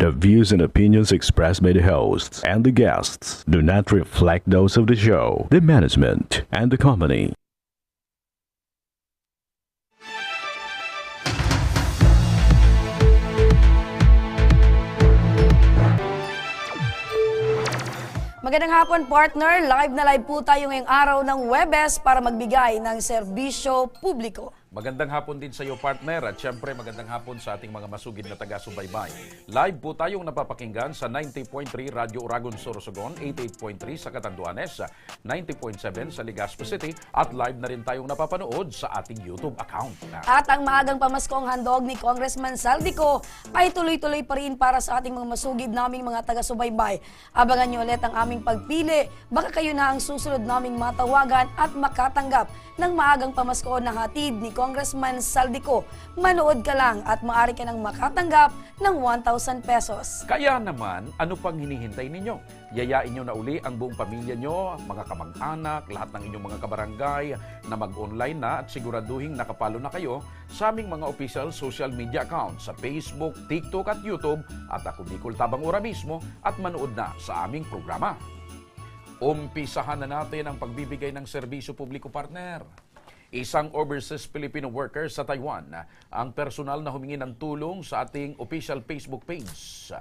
The views and opinions expressed by the hosts and the guests do not reflect those of the show, the management, and the company. Magandang hapon, partner. Live na live po tayo ngayong araw ng Webes para magbigay ng serbisyo publiko. Magandang hapon din sa iyo, partner, at syempre magandang hapon sa ating mga masugid na taga-subaybay. Live po tayong napapakinggan sa 90.3 Radyo Uragon, Sorsogon, 88.3 sa Catanduanes, 90.7 sa Legazpo City, at live na rin tayong napapanood sa ating YouTube account. At ang maagang pamaskong handog ni Congressman Saldico ay tuloy-tuloy pa rin para sa ating mga masugid naming mga taga-subaybay. Abangan niyo ulit ang aming pagpili. Baka kayo na ang susunod naming matawagan at makatanggap ng maagang pamasko na hatid ni Congressman Saldico. Manood ka lang at maaari ka nang makatanggap ng 1,000 pesos. Kaya naman, ano pang hinihintay ninyo? Yayain nyo na uli ang buong pamilya nyo, mga kamag-anak, lahat ng inyong mga kabarangay na mag-online na at siguraduhin nakapalo na kayo sa aming mga official social media accounts sa Facebook, TikTok at YouTube, at ako Bicol Tabang Ora mismo, at manood na sa aming programa. Umpisahan na natin ang pagbibigay ng serbisyo publiko, partner. Isang overseas Filipino worker sa Taiwan ang personal na humingi ng tulong sa ating official Facebook page.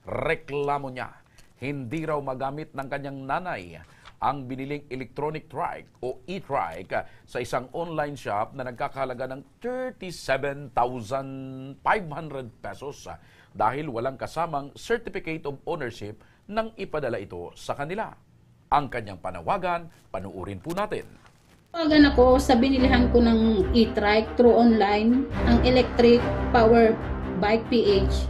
Reklamo niya, hindi raw magamit ng kanyang nanay ang biniling electronic trike o e-trike sa isang online shop na nagkakahalaga ng 37,500 pesos dahil walang kasamang certificate of ownership nang ipadala ito sa kanila. Ang kanyang panawagan, panuurin po natin. Tawagan ako sa binilihan ko ng e-trike through online, ang electric power bike PH.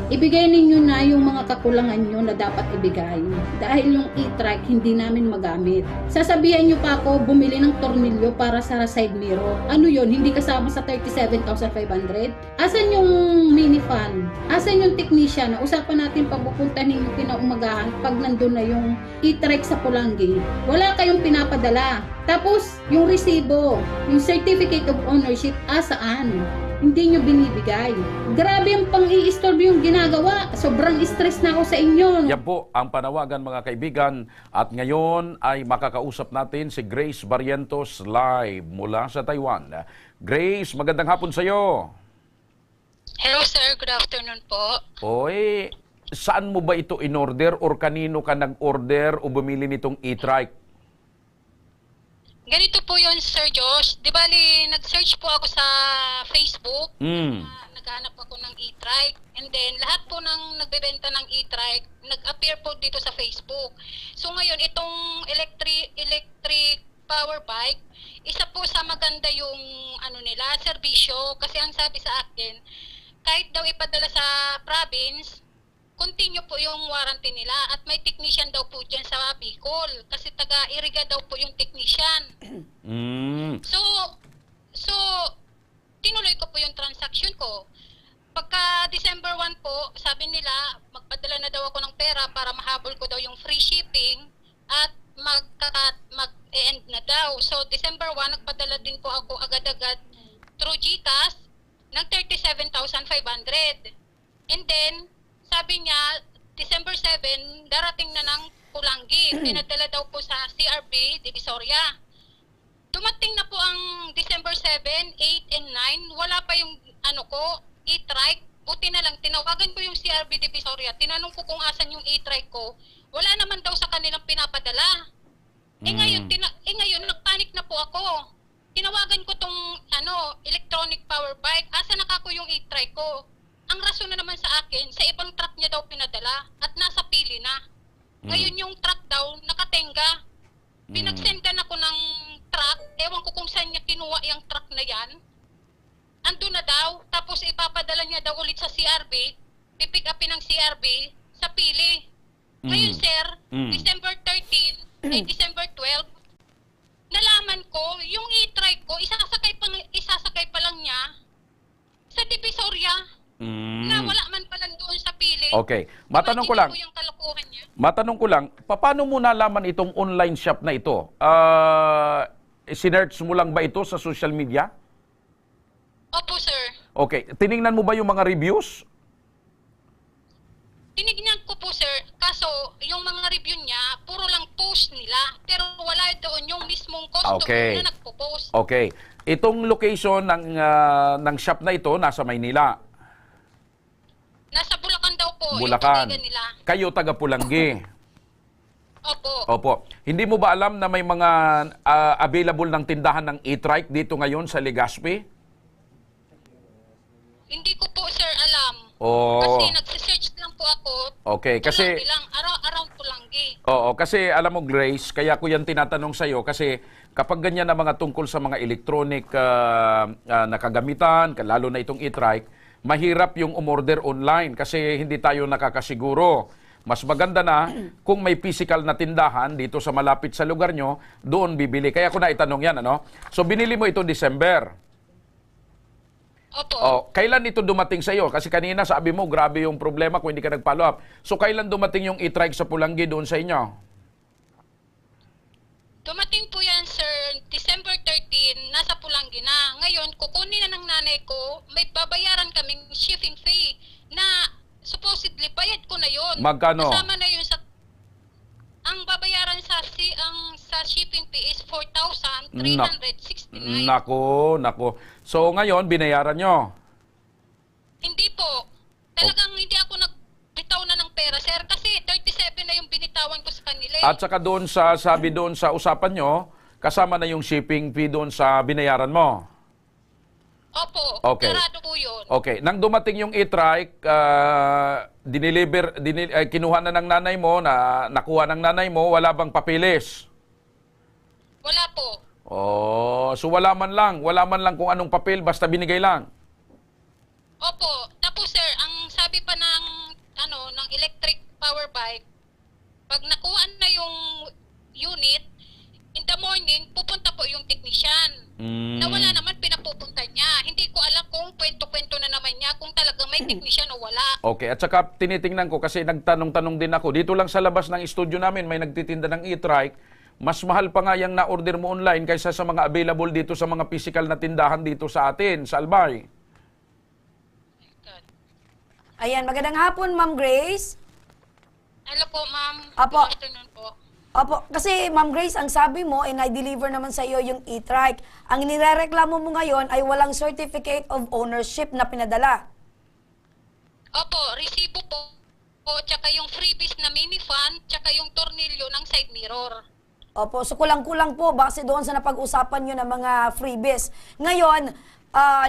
Ibigay ninyo na yung mga kakulangan nyo na dapat ibigay dahil yung e-trike hindi namin magamit. Sasabihan nyo pa ako bumili ng tornilyo para sa side mirror. Ano yon? Hindi kasama sa 37,500? Asan yung mini fan? Asan yung technician? Usapan natin pagpupunta ninyo kinaumagahan pag nandun na yung e-trike sa Pulangi. Wala kayong pinapadala. Tapos, yung resibo, yung certificate of ownership, asaan? Hindi nyo binibigay. Grabe yung pang-i-istorbo yung ginagawa. Sobrang stress na ako sa inyo. Yan po ang panawagan, mga kaibigan. At ngayon ay makakausap natin si Grace Barrientos live mula sa Taiwan. Grace, magandang hapon sa iyo. Hello sir, good afternoon po. Oy, saan mo ba ito in-order or kanino ka nag-order o bumili nitong e-trike? Ganito po yun, Sir Josh. Di bali, nag-search po ako sa Facebook. Naghanap ako ng e-trike. And then, lahat po ng nagbebenta ng e-trike, nag-appear po dito sa Facebook. So ngayon, itong electric power bike, isa po sa maganda yung nila, serbisyo. Kasi ang sabi sa akin, kahit daw ipadala sa province, continue po yung warranty nila at may technician daw po dyan sa Bicol kasi taga-Iriga daw po yung technician. So, tinuloy ko po yung transaction ko. Pagka December 1 po, sabi nila, magpadala na daw ako ng pera para mahabol ko daw yung free shipping at mag-end na daw. So, December 1, nagpadala din po ako agad-agad through GCash ng 37,500. And then, sabi niya, December 7, darating na ng Pulangi. Pinadala daw po sa CRB, Divisoria. Dumating na po ang December 7, 8, and 9. Wala pa yung e-trike. Buti na lang, tinawagan ko yung CRB Divisoria. Tinanong ko kung asan yung e-trike ko. Wala naman daw sa kanilang pinapadala. Ngayon, nagpanik na po ako. Tinawagan ko tong electronic power bike. Asan na kako yung e-trike ko? Ang rason na naman sa akin, sa ibang truck niya daw pinadala at nasa pili na. Ngayon yung truck daw, nakatenga. Pinagsendan ako ng truck, ewan ko kung saan niya kinuha yung truck na yan. Ando na daw, tapos ipapadala niya daw ulit sa CRB, pipick upin ng CRB sa pili. Ngayon sir, December 13, December 12, nalaman ko, yung e-trike ko, isasakay pa lang niya sa Divisoria. Na wala man pala doon sa pili. Okay. Matanong ko lang. Yung kalokohan niya. Matanong ko lang, paano mo nalaman itong online shop na ito? Sinearch mo lang ba ito sa social media? Opo, sir. Okay. Tiningnan mo ba yung mga reviews? review niya, puro lang post nila. Pero wala doon yung mismong customer Okay. na nagpo-post. Okay. Itong location ng shop na ito nasa Maynila. Nasa Bulacan daw po, Bulacan. yung bodega nila. Kayo taga Pulanggi. Opo. Opo. Hindi mo ba alam na may mga available ng tindahan ng e-trike dito ngayon sa Legazpi? Hindi ko po, sir, alam. Oo. Kasi nagsisearch lang po ako. Okay, kasi Pulanggi lang, around Pulanggi. Oo, kasi alam mo Grace, kaya ko yan tinatanong sa iyo kasi kapag ganyan na mga tungkol sa mga electronic na kagamitan, lalo na itong e-trike, mahirap yung umorder online kasi hindi tayo nakakasiguro. Mas maganda na kung may physical na tindahan dito sa malapit sa lugar nyo, doon bibili. Kaya ko na itanong yan, ano? So binili mo ito December. Opo. Oh, kailan ito dumating sa iyo? Kasi kanina sabi mo, grabe yung problema kung hindi ka nag-follow up. So kailan dumating yung e-trike sa Pulanggi doon sa inyo? Dumating po yan, sir, December 13, nasa Pulanggi na. Ngayon, kukunin na ng nanay ko, may babayaran kaming shipping fee na supposedly bayad ko na yun. Magkano? Kasama na yun sa... Ang babayaran sa shipping fee is 4,369. Nako. So ngayon, binayaran nyo. Hindi po. Talagang hindi ako nagbitaw na ng pera, sir, kasi 37 na yung binitawan ko sa kanila. At saka doon sabi doon sa usapan nyo, kasama na yung shipping fee doon sa binayaran mo. Opo, Okay. sarado po yun. Okay, nang dumating yung e-trike, kinuha na ng nanay mo, nakuha ng nanay mo, wala bang papeles? Wala po. Oh, so wala man lang kung anong papel, basta binigay lang. Opo. Tapos sir, ang sabi pa ng electric power bike, pag nakuha na yung unit, in the morning, pupunta po yung technician. Na wala naman pinapupunta niya. Hindi ko alam kung kwento-kwento na naman niya kung talagang may technician o wala. Okay, at saka tinitingnan ko kasi nagtanong-tanong din ako. Dito lang sa labas ng studio namin may nagtitinda ng e-trike. Mas mahal pa nga yung na-order mo online kaysa sa mga available dito sa mga physical na tindahan dito sa atin, sa Albay. Ayan, magandang hapon, Ma'am Grace. Hello po, ma'am. Apo. Good afternoon po. Opo, kasi Ma'am Grace, ang sabi mo, na-deliver naman sa iyo yung e-trike. Ang nirereklamo mo ngayon ay walang certificate of ownership na pinadala. Opo, resibo po. Tsaka yung freebies na mini fan, tsaka yung tornilyo ng side mirror. Opo, so kulang-kulang po base doon sa napag-usapan nyo ng mga freebies. Ngayon,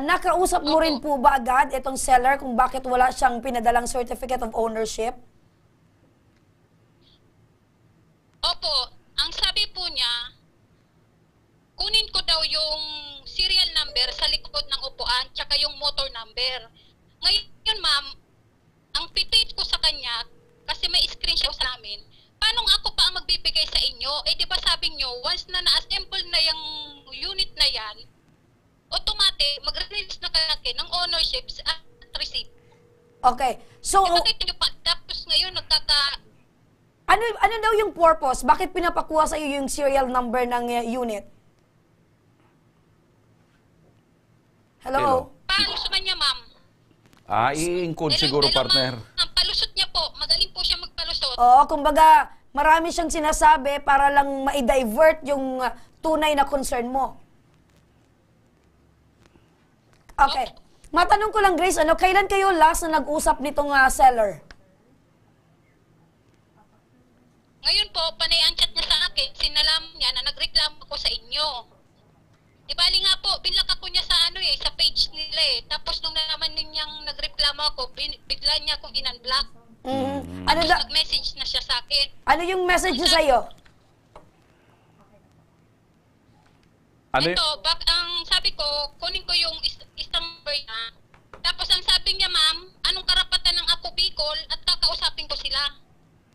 nakausap mo rin po ba agad itong seller kung bakit wala siyang pinadalang certificate of ownership? Opo, ang sabi po niya, kunin ko daw yung serial number sa likod ng upuan tsaka yung motor number. Ngayon, ma'am, ang pitit ko sa kanya, kasi may screenshot sa namin, paano ako pa ang magbibigay sa inyo? Eh, di ba sabi nyo, once na na-assemble na yung unit na yan, automatic, mag-release na kayo ng ownership at receipt. Okay, so Bakit nyo pa, tapos ngayon ano daw yung purpose? Bakit pinapakuha sa iyo yung serial number ng unit? Hello? palusot man niya, ma'am. I-encode siguro, partner. Ma'am, palusot niya po. Magaling po siya magpalusot. Oo, kumbaga, marami siyang sinasabi para lang ma-divert yung tunay na concern mo. Okay. Matanong ko lang, Grace, kailan kayo last na nag-usap nitong seller? Ngayon po, panay ang chat niya sa akin, sinalam niya na nagreklamo ako sa inyo. Di bali nga po, binlock ako niya sa sa page nila eh. Tapos nung naman ninyang nagreklamo ako, bigla niya akong in-unblock. Ano, Tapos nag-message na siya sa akin. ano yung message niya sa'yo? Ito, ang sabi ko, kunin ko yung number niya. Tapos ang sabi niya, ma'am, anong karapatan ng Ako Bicol at kakausapin ko sila.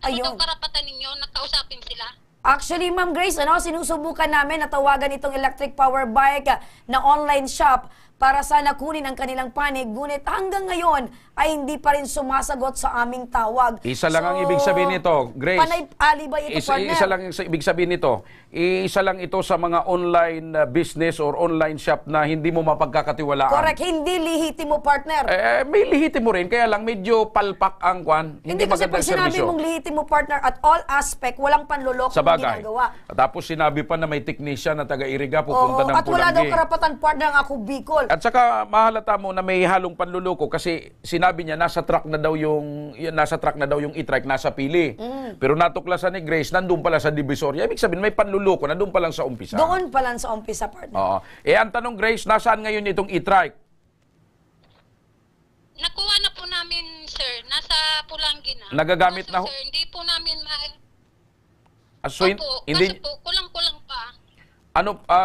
Ano Ayun. daw karapatan ninyo na kausapin sila? Actually, Ma'am Grace, sinusubukan namin na tawagan itong electric power bike na online shop para sana kunin ang kanilang panig, ngunit hanggang ngayon ay hindi pa rin sumasagot sa aming tawag. Isa lang ang ibig sabihin nito, Grace. Panay alibay ito, partner. Isa lang ang ibig sabihin nito. Isa lang ito sa mga online business or online shop na hindi mo mapagkakatiwalaan. Correct, hindi lihitimo, partner. May lihitimo rin, kaya lang medyo palpak ang kwan. Hindi kasi pag magandang sinabi serbisyo. mong lihitimo, partner, at all aspect, walang panluloko Sa na bagay. ginagawa. Tapos sinabi pa na may technician na taga-iriga Oo, pupunta ng at wala daw Pulangi. karapatan, partner, ang ako Bicol. At saka mahalata mo na may halong panluloko kasi sinabi niya nasa truck na daw yung e-trike, nasa pili. Pero natuklasan ni Grace nandun pala sa Divisoria. Ibig sabihin may panluloko nandun pa lang sa umpisa. Doon pa lang sa umpisa, partner. Oo. Ang tanong, Grace, nasaan ngayon itong e-trike? Nakuha na po namin, sir. Nasa Pulangi na. Nagagamit Kaso, na ho- sir, hindi po namin So, Opo, hindi, kasi po, kulang-kulang pa.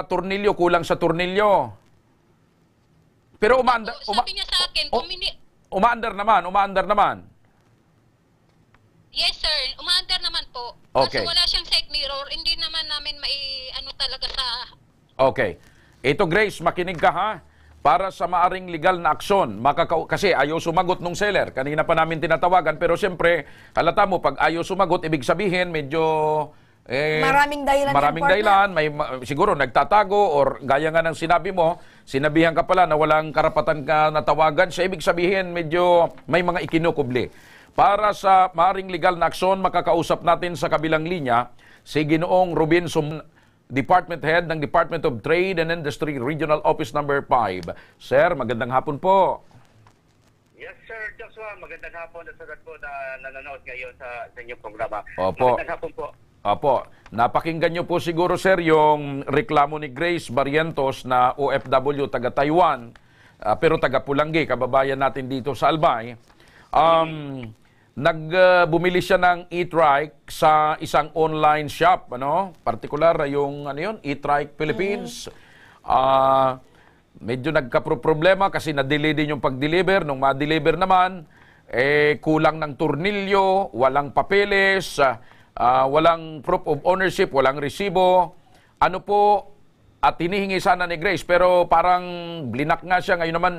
tornilyo, kulang sa tornilyo. Pero umaandar, Sabi niya sa akin, umaandar naman. yes, sir. Umaandar naman po. Okay. Kaso wala siyang side mirror. Hindi naman namin talaga sa... Okay. Ito, Grace, makinig ka ha. Para sa maaring legal na aksyon, kasi ayaw sumagot nung seller. Kanina pa namin tinatawagan, pero siyempre, halata mo, pag ayaw sumagot, ibig sabihin, medyo... Maraming dahilan yan, Maraming partner. dahilan. Siguro nagtatago or gaya nga ng sinabi mo, sinabihan ka pala na walang karapatan ka natawagan. Sa ibig sabihin, medyo may mga ikinukubli. Para sa maaring legal na aksyon, makakausap natin sa kabilang linya si Ginoong Robinson, Department Head ng Department of Trade and Industry Regional Office Number 5. Sir, magandang hapon po. Yes, sir, Joshua. Magandang hapon sa lahat po na nanonood ngayon sa inyong programa. Opo. Magandang hapon po. Opo, napakinggan nyo po siguro, sir, yung reklamo ni Grace Barrientos na OFW taga Taiwan, pero taga Pulangi, kababayan natin dito sa Albay. Bumili siya ng e-trike sa isang online shop, particular yung e-trike Philippines. Medyo nagka-problema kasi na-delay din yung pag-deliver. Nung ma-deliver naman, kulang ng tornilyo, walang papeles, walang proof of ownership, walang resibo. At hinihingi sana ni Grace, pero parang blinak nga siya. Ngayon naman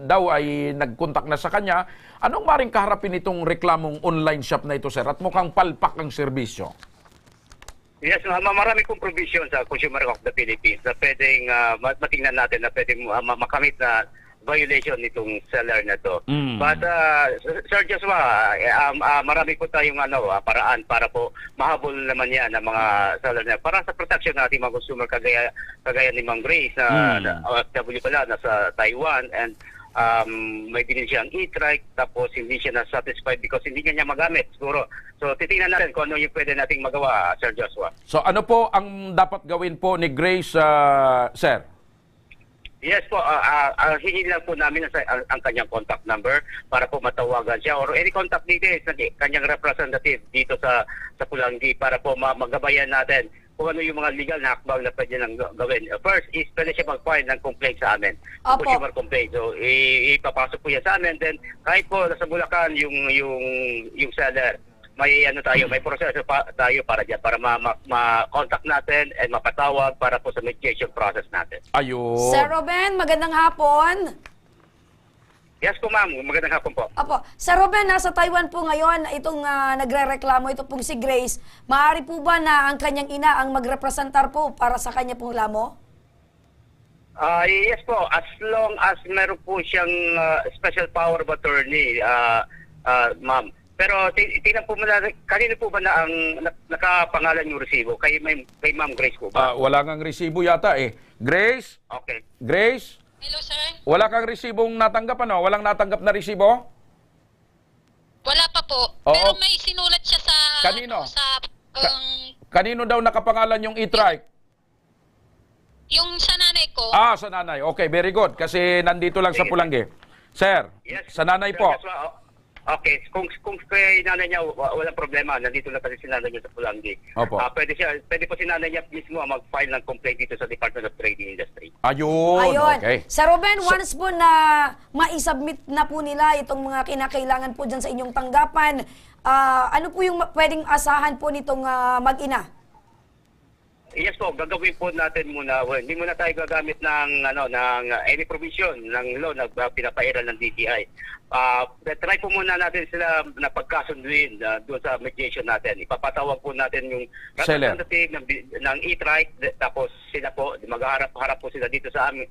daw ay nag-contact na sa kanya. Anong maring kaharapin itong reklamong online shop na ito, sir? At mukhang palpak ang serbisyo. Yes, marami kong provision sa Consumer of the Philippines na pwedeng matingnan natin na pwedeng makamit na violation nitong seller na to. But Sir Joshua, marami po tayong paraan para po mahabol naman yan ng mga seller na para sa protection ng ating mga consumer kagaya ni Ma'am Grace na OFW pala nasa Taiwan and may binili siyang e-trike tapos hindi siya na-satisfied because hindi niya magamit siguro. So titingnan natin kung ano yung pwede nating magawa, Sir Joshua. So ano po ang dapat gawin po ni Grace, sir? Yes po, hingin lang po namin ang kanyang contact number para po matawagan siya or any contact details ng kanyang representative dito sa Pulangi para po magabayan natin kung ano yung mga legal na hakbang na pwede nang gawin. First is pwede siya mag-file ng complaint sa amin. Opo. Consumer complaint. So ipapasok po yan sa amin. Then kahit po nasa Bulacan yung seller, may proseso tayo para diyan para ma-contact natin and mapatawag para po sa mediation process natin. Ayun. Sir Ruben, magandang hapon. Yes po ma'am, magandang hapon po. Opo. Sir Ruben, nasa Taiwan po ngayon itong nagre-reklamo, ito pong si Grace. Maaari po ba na ang kanyang ina ang magrepresentar po para sa kanya pong reklamo? Yes po, as long as meron po siyang special power of attorney, ma'am. Pero tingnan po muna, kanino po ba na ang nakapangalan yung resibo? Kay Ma'am Grace po ba? Wala kang resibo yata eh. Grace? Okay. Grace? Hello, sir. Wala kang resibong natanggap, Walang natanggap na resibo? Wala pa po. Oo. Pero may sinulat siya sa... Kanino? Sa... Kanino daw nakapangalan yung e-trike? yung sa nanay ko. Sa nanay. Okay, very good. Kasi nandito lang sa Pulangi. Sir, Yes. sa nanay Sir po. Joshua, okay, kung kay nanay niya walang problema, nandito lang kasi si nanay niya sa Pulangi. Opo. Pwede po si nanay niya mismo mag-file ng complaint dito sa Department of Trade and Industry. Ayun. Ayun. Okay. Sir Ruben, once po na ma-submit na po nila itong mga kinakailangan po dyan sa inyong tanggapan, ano po yung pwedeng asahan po nitong mag-ina? Yes po, gagawin po natin muna. Well, hindi muna tayo gagamit ng any provision ng law na pinapairal ng DTI. Try po muna natin sila na pagkasunduin doon sa mediation natin. Ipapatawag po natin yung Seller. representative ng e-trike, tapos sila po, magharap-harap po sila dito sa aming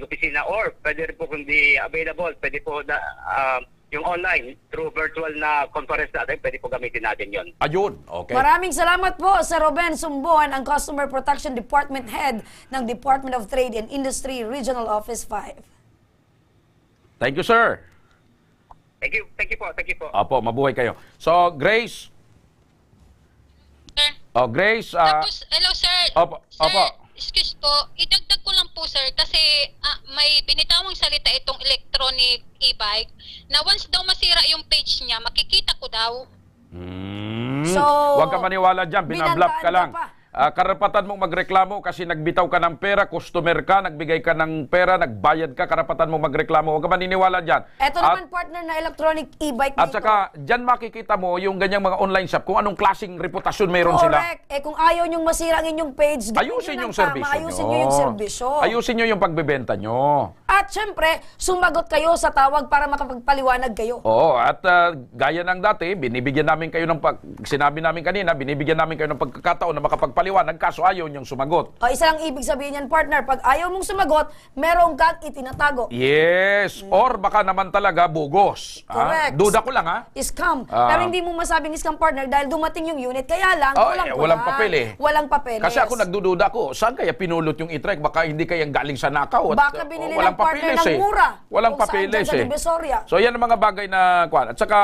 opisina, or pwede rin po kung di available, pwede po yung online through virtual na conference natin, pwede po gamitin natin yon. Ayun, okay. Maraming salamat po sa Ruben Sumbuan, ang Customer Protection Department Head ng Department of Trade and Industry Regional Office 5. Thank you, sir. Thank you po. Opo, mabuhay kayo. So, Grace. Sir. Oh, Grace. Tapos, hello sir. Opo, Sir, opo. excuse po, idagdag ko lang po sir kasi may binitawang salita itong electronic e-bike na once daw masira yung page niya, makikita ko daw. So, Huwag ka maniwala dyan, binablap ka binantaan lang. ka pa. Karapatan mong magreklamo kasi nagbitaw ka ng pera, customer ka, nagbigay ka ng pera, nagbayad ka, karapatan mong magreklamo. Huwag ka maniniwala dyan. Eto naman partner na electronic e-bike At dito. saka, dyan makikita mo yung ganyang mga online shop kung anong klaseng reputasyon mayroon sila. Correct. Kung ayaw nyong masira ang inyong page, gawin Ayusin nyo yung ng tama, serbisyo ayusin nyo. nyo yung serbisyo. Ayusin nyo yung pagbebenta nyo. At syempre, sumagot kayo sa tawag para makapagpaliwanag kayo. Oo, at gaya ng dati, binibigyan namin kayo ng sinabi namin kanina, binibigyan namin kayo ng pagkakataon na makapagpaliwanag, kaso ayaw niyong sumagot. O, isa lang ibig sabihin yan, partner. Pag ayaw mong sumagot, meron kang itinatago. Yes, or baka naman talaga bugos. Correct. Duda ko lang, ha? Scam. Ah. Pero hindi mo masabing scam, partner, dahil dumating yung unit. Kaya lang, walang papel eh. Walang papeles. Kasi ako nagdududa ko, saan kaya pinulot yung e-trike? Baka hindi kayang galing sa nakaw. At, Baka binili walang ng partner papeles ng mura. Walang Kung saan papeles dyan sa Divisoria. So yan ang mga bagay na kuwan. At saka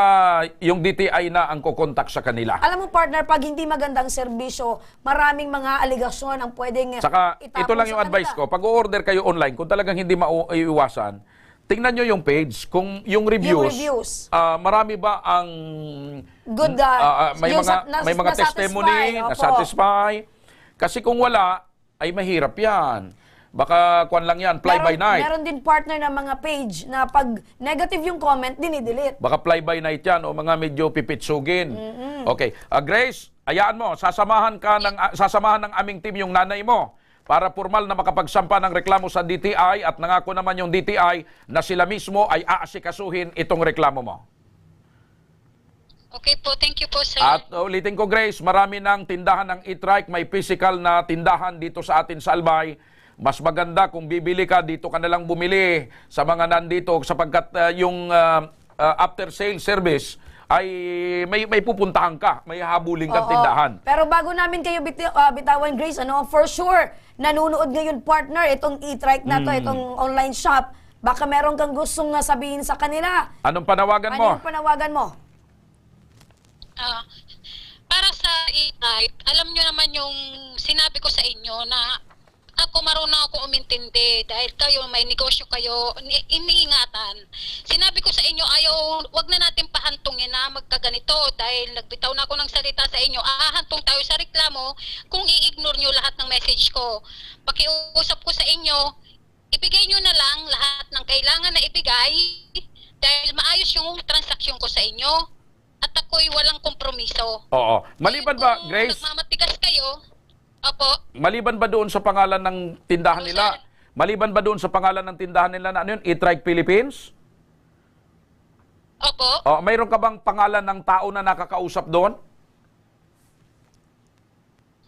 yung DTI na ang kukontak sa kanila. Alam mo, partner, pag hindi magandang serbisyo, maraming mga aligasyon ang pwedeng Saka itapon ito lang sa yung advice kanila. ko. Pag o-order kayo online, kung talagang hindi maiiwasan, tingnan nyo yung page. Kung yung reviews, reviews. marami ba ang Good may yung may mga testimony na satisfy. Kasi kung wala, ay mahirap yan. Baka kwan lang yan, fly by night. Meron din partner na mga page na pag negative yung comment, dinidelete. Baka fly by night yan o mga medyo pipitsugin. Okay. Grace, ayaan mo, sasamahan ng aming team yung nanay mo para formal na makapagsampa ng reklamo sa DTI at nangako naman yung DTI na sila mismo ay aasikasuhin itong reklamo mo. Okay po, thank you po sir. At ulitin ko, Grace, marami ng tindahan ng e-trike, may physical na tindahan dito sa atin sa Albay. Mas maganda kung bibili ka, dito ka nalang bumili sa mga nandito sapagkat yung after sale service ay may pupuntahan ka, may habulin kang Oo. tindahan. Pero bago namin kayo bitawan, Grace, for sure, nanonood ngayon partner, itong e-trike na to, itong online shop, baka meron kang gustong sabihin sa kanila. Anong panawagan mo? Ano yung panawagan mo? Para sa e-trike, alam nyo naman yung sinabi ko sa inyo na ako marunong ako umintindi dahil kayo may negosyo kayo, iniingatan. Sinabi ko sa inyo, wag na natin pahantungin na magkaganito dahil nagbitaw na ako ng salita sa inyo. Ahantong tayo sa reklamo kung i-ignore nyo lahat ng message ko. Pakiusap ko sa inyo, ibigay nyo na lang lahat ng kailangan na ibigay dahil maayos yung transaksyon ko sa inyo at ako'y walang kompromiso. Oo. Maliban ba, Kung Grace? nagmamatigas kayo, opo. Maliban ba doon sa pangalan ng tindahan Opo, nila? sir. Maliban ba doon sa pangalan ng tindahan nila na ano yun? E-Trike Philippines? Opo. Mayroon ka bang pangalan ng tao na nakakausap doon?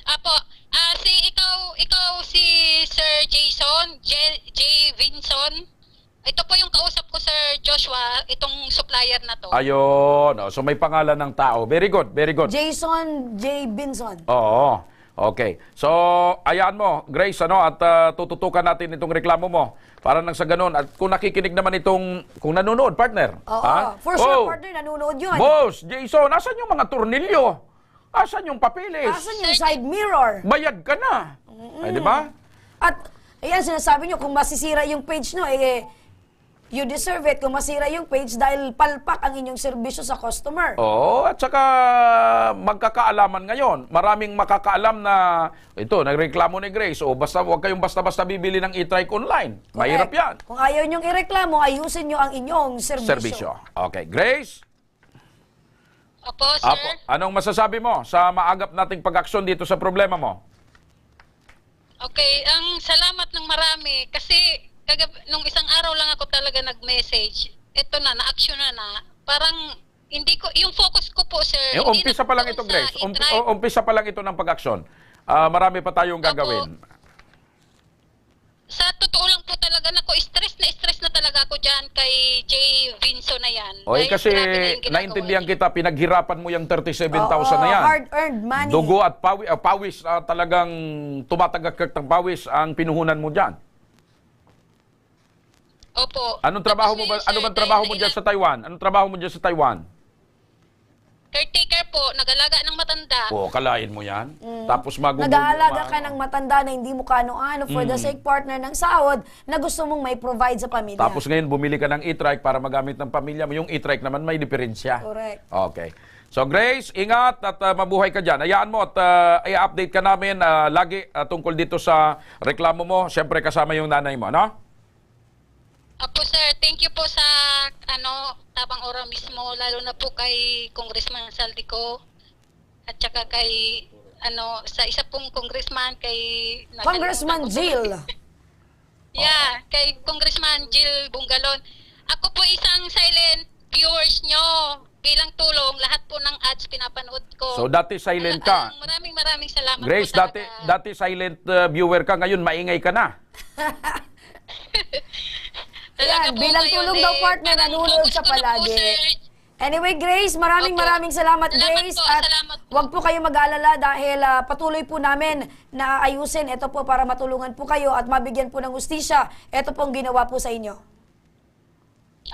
Apo, ikaw si Sir Jason, J. Vinson. Ito po yung kausap ko, Sir Joshua, itong supplier na to. Ayun. So may pangalan ng tao. Very good, very good. Jason J. Binson. Oo. Okay. So, ayan mo, Grace, at tututukan natin itong reklamo mo. Para nang sa ganun. At kung nakikinig naman kung nanonood, partner. Oo. For sure, partner, nanonood yun. Boss, Jason, asan yung mga tornilyo? Asan yung papeles? Asan yung side mirror? Bayad ka na. Ay, di ba? At, ayan, sinasabi nyo, kung masisira yung page nyo, you deserve it kung masira yung page dahil palpak ang inyong serbisyo sa customer. Oo, at saka magkakaalaman ngayon. Maraming makakaalam na ito, nagreklamo ni Grace. Huwag kayong basta-basta bibili ng e-trike online. Mahirap yan. Kung ayaw nyong ireklamo, ayusin nyo ang inyong serbisyo. Okay, Grace? Opo, sir. Apo, anong masasabi mo sa maagap nating pag-aksyon dito sa problema mo? Okay, ang salamat ng marami kasi nung isang araw lang ako talaga nag-message. Ito na-action na. Parang hindi ko, yung focus ko po, sir. Hindi Umpisa pa lang doon ito, sa Grace. e-drive. Umpisa pa lang ito ng pag-aksyon. Marami pa tayong gagawin. Sa totoo lang po talaga stress na talaga ako dyan kay Jay Vinso na yan. Oy, Dahil kasi grabe na yung ginagawa naintindihan niya. kita, pinaghirapan mo yung 37,000 na yan. Hard-earned money. Dugo at pawis, talagang tumatagak ng pawis ang pinuhunan mo dyan. Opo. Anong trabaho mo ba? Tapos Ano yun, bang sir, trabaho dahil mo sa dyan sa Taiwan? Anong trabaho mo dyan sa Taiwan? Caretaker po, nag-alaga ng matanda. Kalain mo yan. Tapos magugulo. Nag-aalaga ka ng matanda na hindi mo kano-ano for the sake partner ng sahod na gusto mong may provide sa pamilya. Tapos ngayon, bumili ka ng e-trike para magamit ng pamilya mo. Yung e-trike naman may diferensya. Correct. Okay. So Grace, ingat at mabuhay ka dyan. Hayaan mo at i-update ka namin lagi tungkol dito sa reklamo mo. Siyempre kasama yung nanay mo, no? Apo sir, thank you po sa Tabang Ora mismo, lalo na po kay Congressman Saldico at saka kay sa isa pong congressman kay Congressman Jill. Yeah, kay Congressman Jill Bungalon. Ako po isang silent viewers nyo. Bilang tulong, lahat po ng ads pinapanood ko. So dati silent ka. Maraming salamat Grace, po talaga. dati silent viewer ka, ngayon maingay ka na. Talaga Yan, po bilang ngayon, tulong daw partner, parang nanonood focus siya ko na po, palagi. sir. Anyway, Grace, maraming salamat, Grace. At salamat po. wag po kayo mag-alala dahil patuloy po namin na ayusin ito po para matulungan po kayo at mabigyan po ng hustisya. Ito pong ginawa po sa inyo.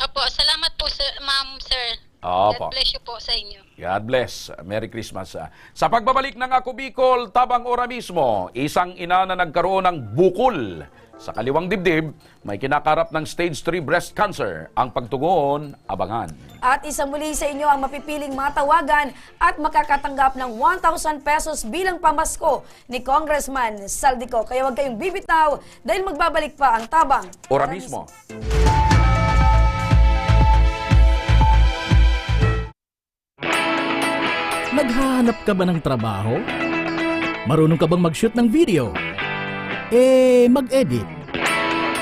Opo, salamat po, sir, ma'am, sir. Opo. God bless you po sa inyo. God bless. Merry Christmas. Sa pagbabalik ng Ako Bicol, Tabang Ora mismo, isang ina na nagkaroon ng bukol sa kaliwang dibdib, may kinakarap ng stage 3 breast cancer. Ang pagtugon, abangan. At isa muli sa inyo ang mapipiling matawagan at makakatanggap ng 1,000 pesos bilang pamasko ni Congressman Saldico. Kaya huwag kayong bibitaw dahil magbabalik pa ang Tabang Ora mismo. Naghahanap ka ba ng trabaho? Marunong ka bang mag-shoot ng video? Mag-edit?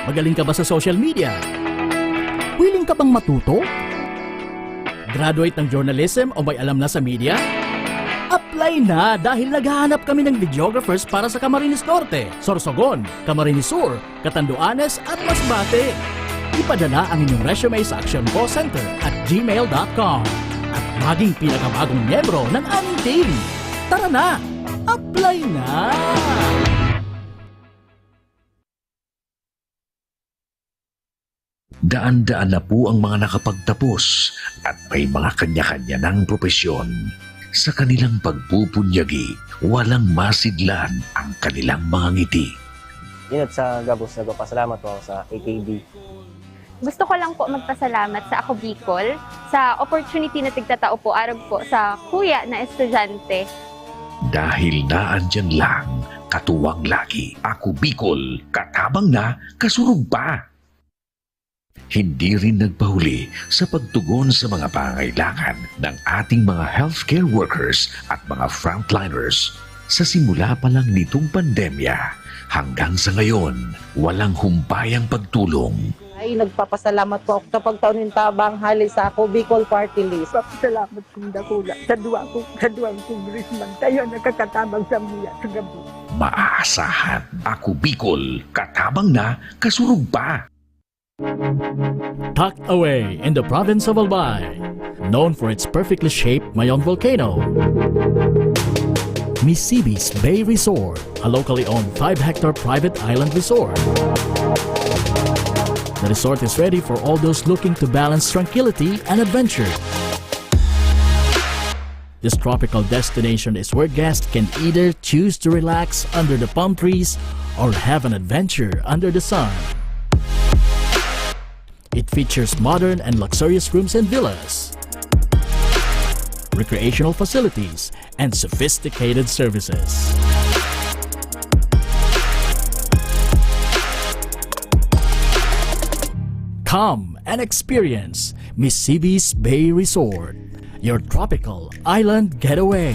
Magaling ka ba sa social media? Willing ka bang matuto? Graduate ng journalism o may alam na sa media? Apply na dahil naghahanap kami ng videographers para sa Camarines Norte, Sorsogon, Camarines Sur, Catanduanes at Masbate. Ipadala ang inyong resume sa Action Call Center at gmail.com at maging pinakabagong miyembro ng aming team. Tara na! Apply na! Daan-daan na po ang mga nakapagtapos at may mga kanya-kanya ng propesyon. Sa kanilang pagpupunyagi, walang masidlan ang kanilang mga ngiti. Yun at sa Gabos, nagpapasalamat po ako sa AKB. Gusto ko lang po magpasalamat sa Ako Bicol sa opportunity na tigtatao po arog po sa kuya na estudyante. Dahil naandyan lang, katuwang lagi. Ako Bicol, katabang na, kasurug pa. Hindi rin nagpahuli sa pagtugon sa mga pangangailangan ng ating mga healthcare workers at mga frontliners. Sa simula pa lang nitong pandemya, hanggang sa ngayon, walang humpayang pagtulong. Ay, nagpapasalamat po ako sa pagtaunin tabang hali sa Ako Bicol Party List. Papasalamat kong dakula sa duwang congressman. Tayo nakakatabang sa mga sa gabi. Maaasahan, Ako Bicol, katabang na, kasurug pa. Tucked away in the province of Albay, known for its perfectly shaped Mayon volcano, Misibis Bay Resort, a locally owned 5-hectare private island resort. The resort is ready for all those looking to balance tranquility and adventure. This tropical destination is where guests can either choose to relax under the palm trees or have an adventure under the sun. It features modern and luxurious rooms and villas, recreational facilities, and sophisticated services. Come and experience Misibis Bay Resort, your tropical island getaway.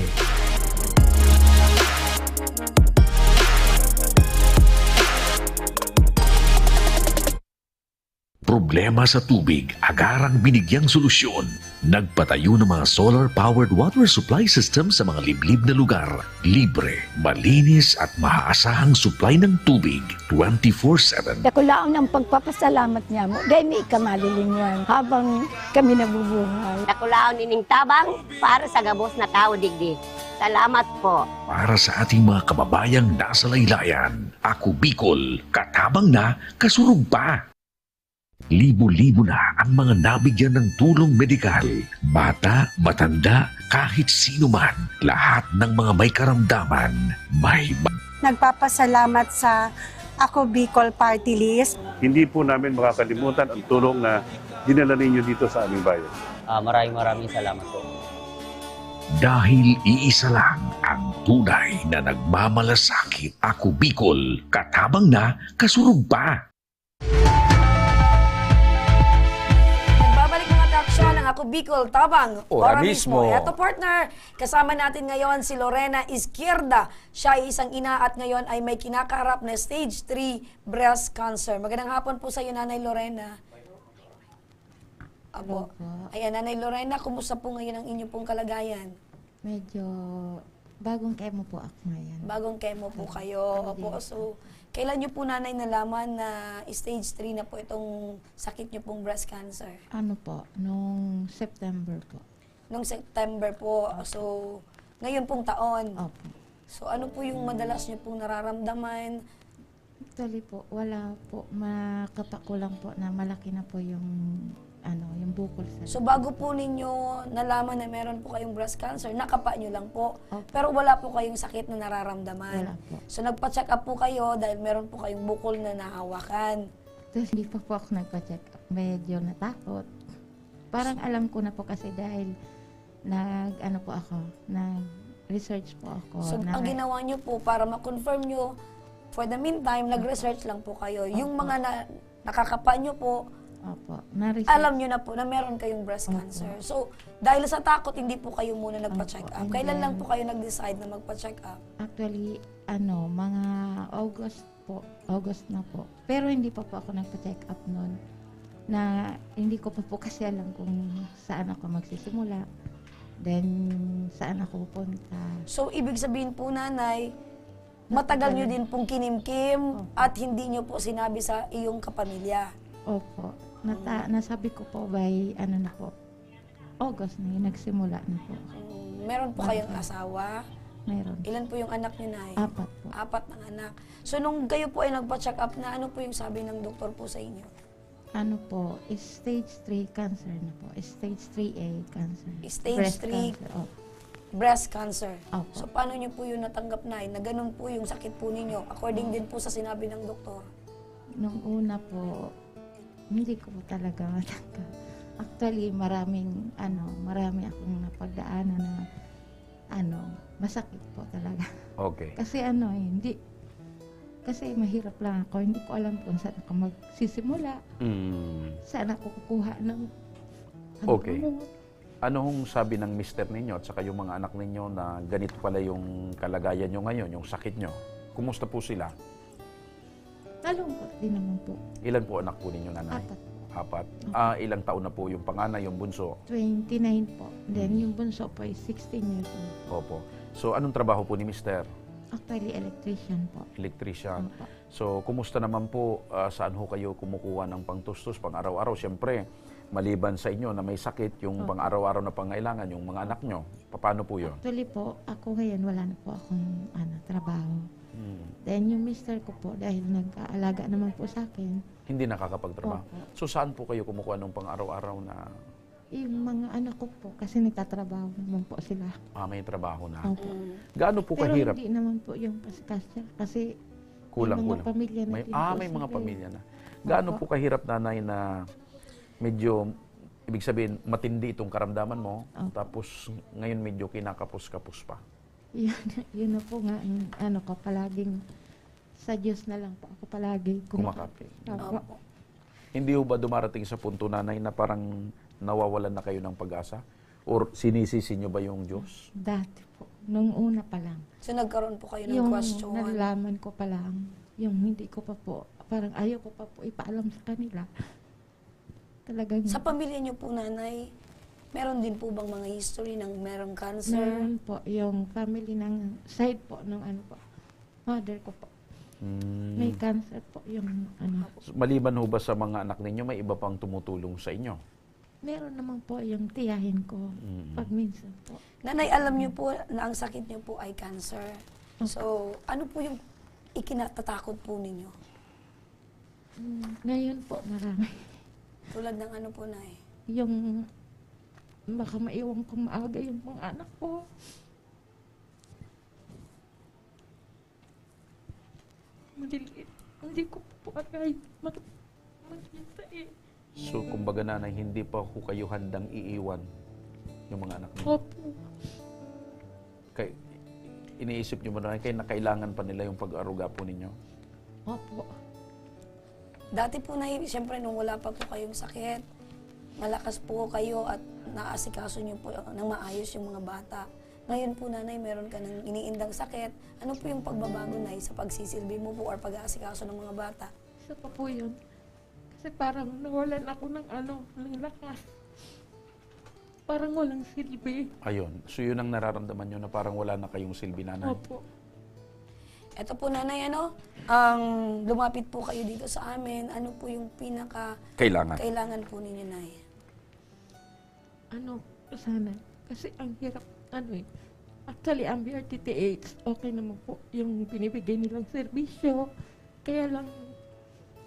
Problema sa tubig, agarang binigyang solusyon. Nagpatayo ng mga solar-powered water supply system sa mga liblib na lugar. Libre, malinis at maaasahang supply ng tubig 24/7. Dako laon ang pagpapasalamat niya mo. Dahil may ikamalulingan habang kami nabubuhay. Nakulaon nining tabang para sa gabos na tao digdi. Salamat po. Para sa ating mga kababayang nasa laylayan, Ako Bicol, katabang na, kasurug pa. Libo-libo na ang mga nabigyan ng tulong medikal. Bata, matanda, kahit sino man, lahat ng mga may karamdaman, may Nagpapasalamat sa Ako Bicol Party List. Hindi po namin makakalimutan ang tulong na dinala ninyo dito sa aming bayan. Maraming salamat po. Dahil iisa lang ang tunay na nagmamalasakit. Ako Bicol, katabang na, kasurug pa. Nagbabalik mga taksyon ng Ako Bicol, tabang. Ora mismo. Ito partner, kasama natin ngayon si Lorena Izquierda. Siya ay isang ina at ngayon ay may kinakaharap na stage 3 breast cancer. Magandang hapon po sa iyo, Nanay Lorena. Apo. Ayan, Nanay Lorena, kumusta po ngayon ang inyong pong kalagayan? Medyo bagong chemo po ako ngayon. Bagong chemo po kayo. Opo. So, kailan nyo po, Nanay, nalaman na stage 3 na po itong sakit nyo pong breast cancer? Ano po, nung September po. Nung September po. So, ngayon pong taon. Opo. So, ano po yung madalas nyo pong nararamdaman? Actually po, wala po. Makapa ko lang po na malaki na po yung yung bukol sa... So, bago po ninyo nalaman na meron po kayong breast cancer, nakapa nyo lang po. Pero wala po kayong sakit na nararamdaman. Wala po. So, nagpa-check up po kayo dahil meron po kayong bukol na nahawakan. Tapos hindi pa po ako nagpa-check up. Medyo natakot. Parang alam ko na po kasi dahil nag-research po ako. So, ang ginawa nyo po para ma-confirm nyo, for the meantime, nag-research lang po kayo. Yung mga nakakapa nyo po, alam nyo na po na meron kayong breast cancer. So, dahil sa takot, hindi po kayo muna nagpa-check up. Kailan lang po kayo nag-decide na magpa-check up? Actually, mga August na po. Pero hindi pa po ako nagpa-check up noon. Na hindi ko pa po kasi alam kung saan ako magsisimula. Then, saan ako pupunta. So, ibig sabihin po, Nanay, matagal nyo din pong kinimkim at hindi nyo po sinabi sa iyong kapamilya. Opo. Nasabi ko po by, August na yun, nagsimula na po. Meron po kayong asawa? Meron. Ilan po yung anak niyo, Nay? 4 po. 4 ng anak. So, nung kayo po ay nagpa-check up na, ano po yung sabi ng doktor po sa inyo? Ano po, stage 3 cancer na po. Stage 3A cancer. Stage Breast 3 cancer. breast cancer. Opo. So, paano niyo po yun natanggap, Nay? Na ganun po yung sakit po ninyo, according din po sa sinabi ng doktor? Nung una po, hindi ko po talaga matanggap. Actually, marami akong napagdaanan na masakit po talaga. Okay. Kasi kasi mahirap lang ako. Hindi ko alam kung saan ako magsisimula. Saan ako kukuha ng Okay. Ano hong sabi ng mister ninyo at saka yung mga anak ninyo na ganito pala yung kalagayan nyo ngayon, yung sakit nyo? Kumusta po sila? Nalungkot din naman po. Ilan po anak po ninyo, Nanay? 4. Ilang taon na po yung panganay, yung bunso? 29 po. Then yung bunso po ay 16 years old. Opo. So, anong trabaho po ni mister? Actually, electrician po. Electrician. Opo. So, kumusta naman po, saan ho kayo kumukuha ng pangtustos, pang araw-araw? Siyempre, maliban sa inyo na may sakit, yung pang araw-araw na pangailangan, yung mga anak nyo, paano po yun? Actually po, ako ngayon wala na po akong trabaho. Then yung mister ko po, dahil nag-aalaga naman po sa akin. Hindi nakakapagtrabaho. So saan po kayo kumukuha ng pang araw-araw na? Yung mga anak ko po, kasi nagtatrabaho naman po sila. May trabaho na. Opo. Gaano po kahirap? Pero hindi naman po yung paskasya, kasi kulang. may mga pamilya na din po may mga sila. pamilya na. Gaano po kahirap, Nanay, na medyo, ibig sabihin, matindi itong karamdaman mo, tapos ngayon medyo kinakapos-kapos pa? Yun na po nga, ko palaging sa Diyos na lang po ako palagi Kumakapi. Opo. Hindi ho ba dumarating sa punto, Nanay, na parang nawawalan na kayo ng pag-asa? Or sinisisi nyo ba yung Diyos? Dati po, nung una pa lang. So, nagkaroon po kayo ng question? Yung nalalaman ko pa lang, yung hindi ko pa po, parang ayaw ko pa po ipaalam sa kanila talagang... Sa pamilya niyo po, nanay, meron din po bang mga history ng merong cancer? Meron po, yung family ng side po ng ano po, mother ko po. May cancer po yung ano. Maliban ho ba sa mga anak ninyo, may iba pang tumutulong sa inyo? Meron naman po yung tiyahin ko, pag minsan po. Nanay, alam niyo po na ang sakit niyo po ay cancer. So, ano po yung ikinatatakot po ninyo? Ngayon po, marami. Tulad ng ano po, nay? Yung baka maiwan ko maaga yung mga anak ko. Madiliit. Hindi ko po agay makita eh. So, kumbaga nanay, hindi pa ho kayo handang iiwan yung mga anak niyo? Opo. Iniisip niyo ba na kayo na kailangan pa nila yung pag-aruga po ninyo? Opo. Dati po, nay, siyempre nung wala pa po kayong sakit, malakas po kayo at naasikaso niyo po ng maayos yung mga bata. Ngayon po, nanay, meron ka ng iniindang sakit. Ano po yung pagbabago, nay, sa pagsisilbi mo po or pag-aasikaso ng mga bata? Isa pa po yun. Kasi parang nawalan ako ng ng lakas. Parang walang silbi. Ayun. So, yun ang nararamdaman nyo na parang wala na kayong silbi, nanay? Opo. Eto po, nanay, lumapit po kayo dito sa amin. Ano po yung kailangan po ninyo, nay? Sana. Kasi ang hirap, actually, ang BRTTH, okay naman po yung binibigay nilang serbisyo. Kaya lang,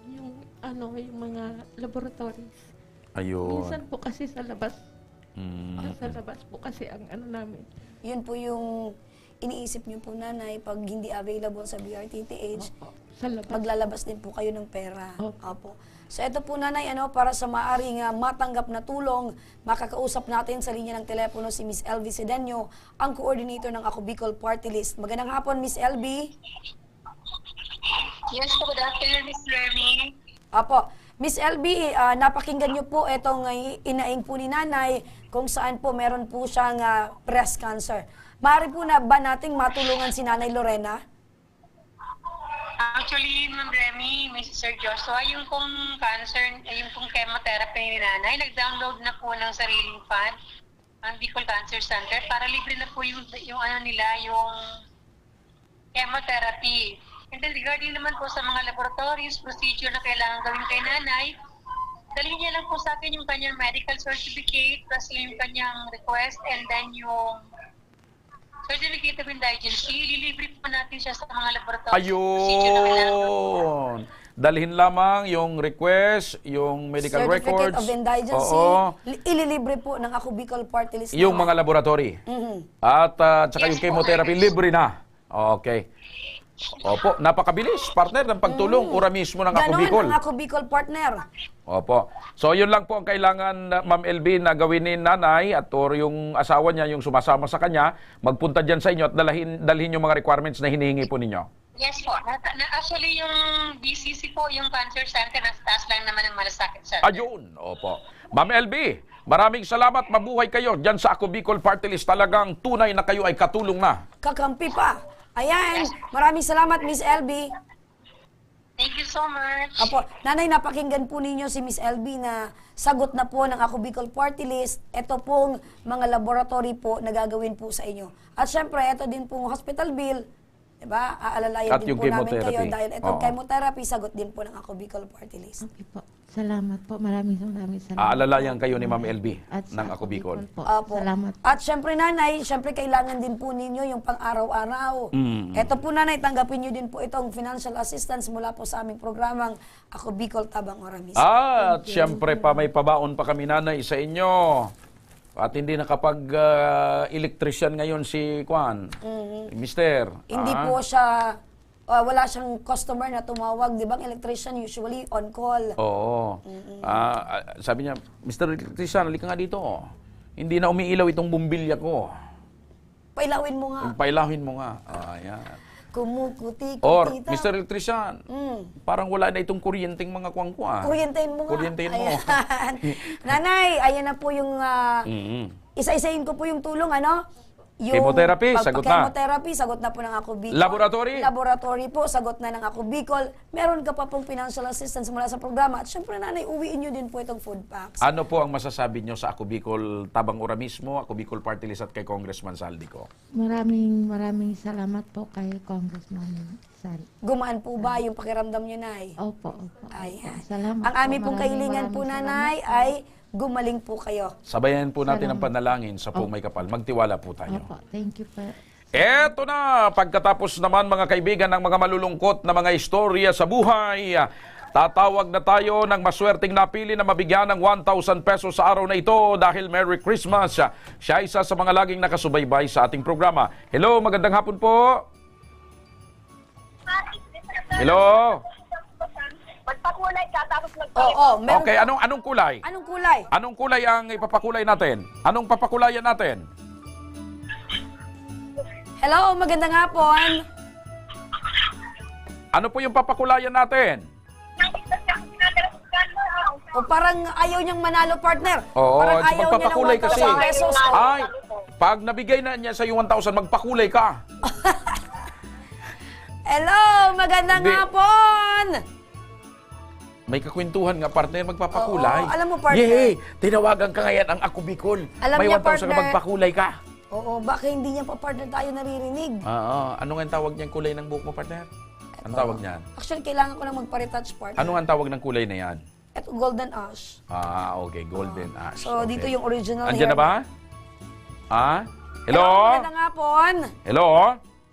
yung mga laboratories. Ayun. Minsan po kasi sa labas, sa labas po kasi ang namin. Yun po yung iniisip niyo po, nanay, pag hindi available sa BRTTH, maglalabas din po kayo ng pera. Opo. So ito po, nanay, para sa maaring matanggap na tulong, makakausap natin sa linya ng telepono si Miss LV Sedeño, ang coordinator ng Ako Bicol Party List. Magandang hapon, Miss LV. Yes, good afternoon, Miss Remy. Opo. Miss LB, napakinggan niyo po itong inaing po ni nanay kung saan po meron po siyang breast cancer. Maaari po na ba nating matulungan si Nanay Lorena? Actually, Ma'am Remy, Mr. Joshua, yung pong cancer, yung pong chemotherapy ni nanay, nag-download na po ng sariling fund ang Bicol Cancer Center para libre na po yung chemotherapy. And then regarding naman po sa mga laboratories, procedure na kailangan gawin kay nanay, dalhin niya lang po sa akin yung kanyang medical certificate, plus yung kanyang request, and then yung certificate of indigency, ililibre po natin siya sa mga laboratories. Ayun! Dalhin lamang yung request, yung medical Certificate records. of indigency, ililibre po ng Ako Bicol Party List. Yung mga laboratory. At saka yung chemotherapy, libre na. Okay. Opo, napakabilis, partner, ng pagtulong. Ura mismo ng Ako Bicol. Ganon ang Ako Bicol partner. Opo. So, yun lang po ang kailangan, Ma'am LB, na gawin ni nanay at or yung asawa niya, yung sumasama sa kanya, magpunta dyan sa inyo at dalhin yung mga requirements na hinihingi po ninyo. Yes po. Actually, yung BCC po, yung Cancer Center, nasa taas lang naman ng Malasakit Center. Ayun. Opo. Ma'am LB, maraming salamat. Mabuhay kayo dyan sa Ako Bicol Party List. Talagang tunay na kayo ay katulong na. Kakampi pa. Ayan, maraming salamat, Miss LB. Thank you so much. Apo, nanay, napakinggan po ninyo si Miss LB na sagot na po ng Ako Bicol Party List. Ito pong mga laboratory po na gagawin po sa inyo. At syempre, ito din pong hospital bill. Diba? Aalalayan at din po namin kayo chemotherapy. dahil itong chemotherapy, sagot din po ng Ako Bicol Party List. Okay po. Salamat po. Maraming salamat. Aalalayan kayo ni Ma'am LB At ng Ako Bicol. Po. Opo. Salamat. At syempre, nanay, syempre kailangan din po ninyo yung pang-araw-araw. Ito po, nanay, tanggapin nyo din po itong financial assistance mula po sa aming programang Ako Bicol Tabang Oramis. At syempre pa, may pabaon pa kami, nanay, sa inyo. At hindi nakapag-electrician ngayon si Kwan, Mister. Hindi po siya, wala siyang customer na tumawag. Di ba ang electrician usually on call? Oo. Sabi niya, Mr. Electrician, halika nga dito. Hindi na umiilaw itong bumbilya ko. Pailawin mo nga. Pailawin mo nga. Ayan. Kumukuti, Or, kutita. Mr. Electrician, parang wala na itong kuryenteng mga kwangkwa. Kuryentehin mo nga. Kuryentehin mo. Ayan. Nanay, ayan na po yung, isa-isahin ko po yung tulong, Chemotherapy, sagot na. Chemotherapy, sagot na po ng Ako Bicol. Laboratory? Laboratory po, sagot na ng Ako Bicol. Meron ka pa pong financial assistance mula sa programa. At syempre, nanay, uwiin nyo din po itong food packs. Ano po ang masasabi nyo sa Ako Bicol Tabang Ora mismo, Ako Bicol Party List at kay Congressman Saldico? Maraming salamat po kay Congressman Sal. Gumaan po ba yung pakiramdam nyo, Nay? Opo. Ayan. Salamat Ang aming po. pong kahilingan po, Nanay, ay gumaling po kayo. Sabayan po natin ang Salamat. panalangin sa Pong May Kapal. Magtiwala po tayo. Opo, thank you po. Eto na, pagkatapos naman mga kaibigan ng mga malulungkot na mga istorya sa buhay, tatawag na tayo ng maswerteng napili na mabigyan ng 1,000 pesos sa araw na ito dahil Merry Christmas. Siya isa sa mga laging nakasubaybay sa ating programa. Hello, magandang hapon po. Hello. Magpakulay ka tapos Oo, meron Okay, po. anong kulay? Anong kulay? Anong kulay ang ipapakulay natin? Anong papakulayan natin? Hello, magandang hapon. Ano po yung papakulayan natin? O parang ayaw niyang manalo, partner. Oo, parang sa ayaw niya ng magpapakulay 1,000 kasi. pesos. Ay, pag nabigay na niya sa 1,000, magpakulay ka. Hello, magandang Hindi. hapon. May kakwentuhan nga, partner, magpapakulay. Oo, alam mo, partner. Yay! Tinawagan ka ngayon ang Ako Bicol. Alam May niya, 1,000 ka, partner. magpakulay ka. Oo, baka hindi niya pa, partner, tayo naririnig. Ano nga ang tawag niyang kulay ng buhok mo, partner? Ang tawag niyan? Actually, kailangan ko lang magpa-retouch, partner. Ano nga ang tawag ng kulay na yan? Ito, golden ash. Okay, golden ash. So, dito yung original Andiyan na hair. ba? Hello? Magandang hapon. Hello?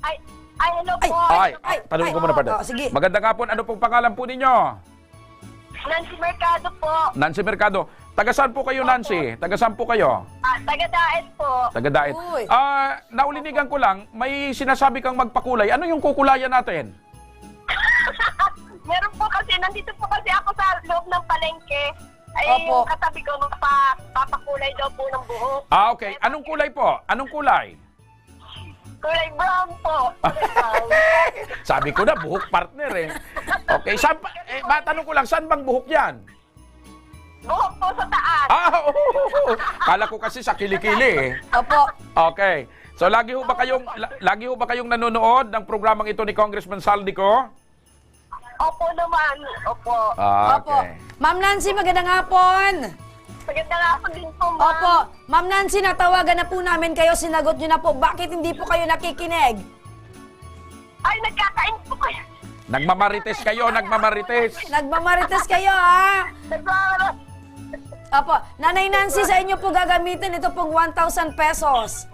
Ay, hello po. Tanungin ko muna, partner. sige. Magandang hapon. Ano pong pangalan po ninyo? Nancy Mercado po. Nancy Mercado. Taga saan po kayo, Nancy? Taga saan po kayo? Taga-Daet po. Taga Daet. Uy. Naulinigan ko lang, may sinasabi kang magpakulay. Ano yung kukulayan natin? Meron po kasi, nandito po kasi ako sa loob ng palengke. Ay, Opo. yung katabi ko, papakulay daw po ng buhok. Okay. Anong kulay po? Anong kulay? Kulay brown po. Sabi ko na, buhok partner eh. Okay, matanong ko lang, saan bang buhok yan? Buhok po sa taas. Kala ko kasi sa kilikili eh. Opo. Okay. So lagi ho ba kayong nanonood ng programang ito ni Congressman Saldico? Opo naman. Opo. Opo. Okay. Ma'am Nancy, magandang hapon. Magandang hapon din po, ma'am. Opo. Ma'am Nancy, natawagan na po namin kayo. Sinagot nyo na po. Bakit hindi po kayo nakikinig? Ay, nagkakain po kayo. Nagmamarites kayo, nagmamarites. Nagmamarites kayo, ha? Opo. Nanay Nancy, sa inyo po gagamitin ito pong 1,000 pesos.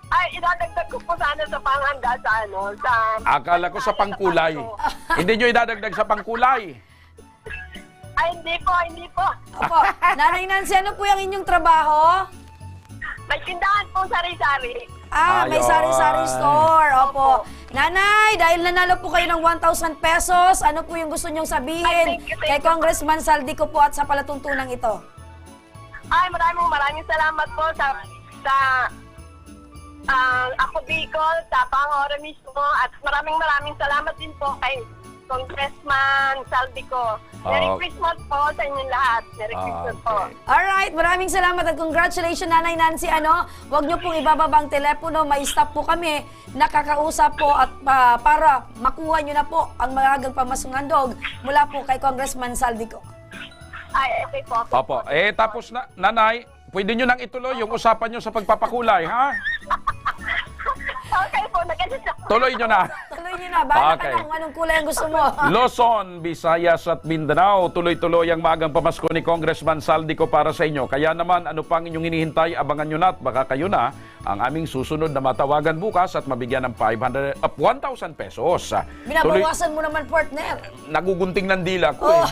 Ay, idadagdag ko po sana sa panghanda sa Akala ko sa pangkulay. Hindi nyo idadagdag sa pangkulay. Ay, hindi po. Opo. Nanay Nancy, ano po yung inyong trabaho? May tindahan po sari-sari. May Ayun. sari-sari store. Opo. Nanay, dahil nanalo po kayo ng 1,000 pesos, ano po yung gusto nyong sabihin thank you. kay Congressman Saldico po at sa palatuntunan ito? Ay, maraming salamat po sa Ako Bicol, sa Pangora mismo, at maraming salamat din po kay Congressman Saldico. Merry Christmas po sa inyong lahat. Merry Christmas po. Alright, maraming salamat at congratulations, Nanay Nancy. Huwag niyo pong ibababa ang telepono, may staff po kami nakakausap po at para makuha niyo na po ang maagang pamasong handog mula po kay Congressman Saldico. Ay, okay po. Opo. Tapos na, Nanay, pwede nyo nang ituloy yung usapan nyo sa pagpapakulay, ha? Okay po, Tuloy nyo na. Tuloy niyo na. Bahala Okay. ka na kung anong kulay ang gusto mo. Luzon, Visayas at Mindanao, tuloy-tuloy ang maagang pamasko ni Congressman Saldico para sa inyo. Kaya naman, ano pang inyong hinihintay, abangan nyo na at baka kayo na ang aming susunod na matawagan bukas at mabigyan ng 1,000 pesos. Binabawasan mo naman, partner. Nagugunting ng dila ko eh.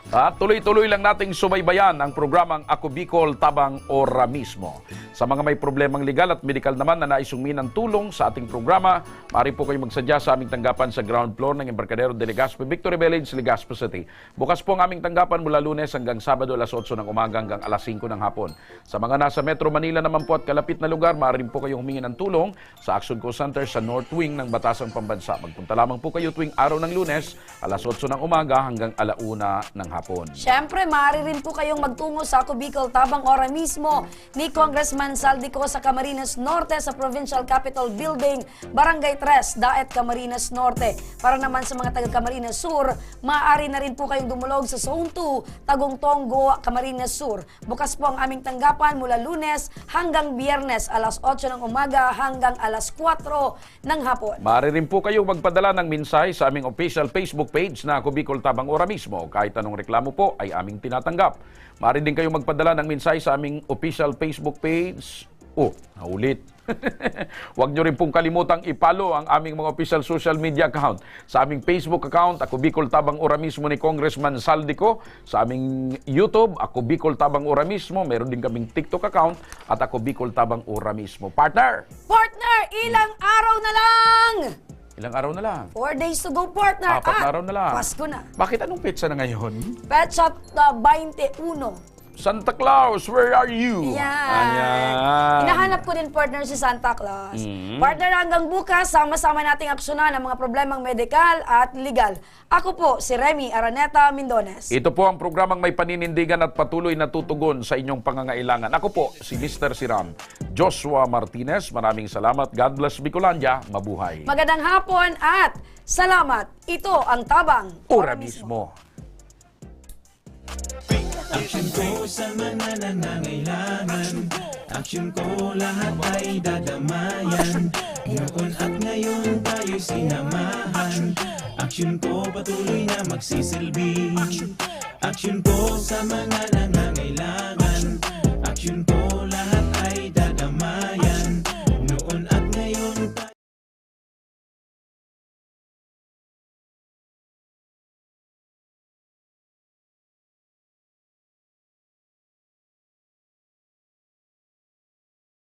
At tuloy-tuloy lang nating subaybayan ang programang Ako Bicol Tabang Ora mismo. Sa mga may problemang legal at medical naman na naisungmi ng tulong sa ating programa, maaari po kayo magsadya sa aming tanggapan sa ground floor ng Embarcadero de Legazpi, Victory Village, Legazpi City. Bukas po ang aming tanggapan mula Lunes hanggang Sabado alas 8 ng umaga hanggang alas 5 ng hapon. Sa mga nasa Metro Manila naman po at kalapit na lugar, maaari po kayong humingi ng tulong sa Action Call Center sa North Wing ng Batasang Pambansa. Magpunta lamang po kayo tuwing araw ng Lunes, alas 8 ng umaga hanggang 1 ng hapon. hapon. Siyempre, maaari rin po kayong magtungo sa Ako Bicol Tabang Ora mismo ni Congressman Saldico sa Camarines Norte sa Provincial Capitol Building, Barangay 3, Daet, Camarines Norte. Para naman sa mga taga Camarines Sur, maaari na rin po kayong dumulog sa Zone 2, Tagungtong, Goa, Camarines Sur. Bukas po ang aming tanggapan mula Lunes hanggang Biyernes, alas 8 ng umaga hanggang alas 4 ng hapon. Maaari rin po kayong magpadala ng mensahe sa aming official Facebook page na Ako Bicol Tabang Ora mismo. Kahit anong reklamo po ay aming tinatanggap. Maaari din kayong magpadala ng mensahe sa aming official Facebook page. Oh, naulit. Huwag nyo rin pong kalimutang i-follow ang aming mga official social media account. Sa aming Facebook account, Ako Bicol Tabang Ora mismo ni Congressman Saldico. Sa aming YouTube, Ako Bicol Tabang Ora mismo. Meron din kaming TikTok account at Ako Bicol Tabang Ora mismo. Partner! Partner, ilang araw na lang! Ilang araw na lang? 4 days to go, partner. 4 na araw na lang. Pasko na. Bakit anong petsa na ngayon? Petsa 21. Santa Claus, where are you? Yan. Ayan. Hinahanap ko din, partner, si Santa Claus. Mm. Partner, hanggang bukas, sama-sama nating aksyonan ang mga problemang medikal at legal. Ako po, si Remy Araneta Mindones. Ito po ang programang may paninindigan at patuloy na tutugon sa inyong pangangailangan. Ako po, si Mr. Siram Joshua Martinez. Maraming salamat. God bless Bicolandia. Mabuhay. Magandang hapon at salamat. Ito ang Tabang Ora mismo. Action ko sa mga nangangailangan. Action ko lahat ay dadamayan. Noon at ngayon tayo'y sinamahan. Action ko patuloy na magsisilbi. Action ko sa mga nangangailangan. Action ko lahat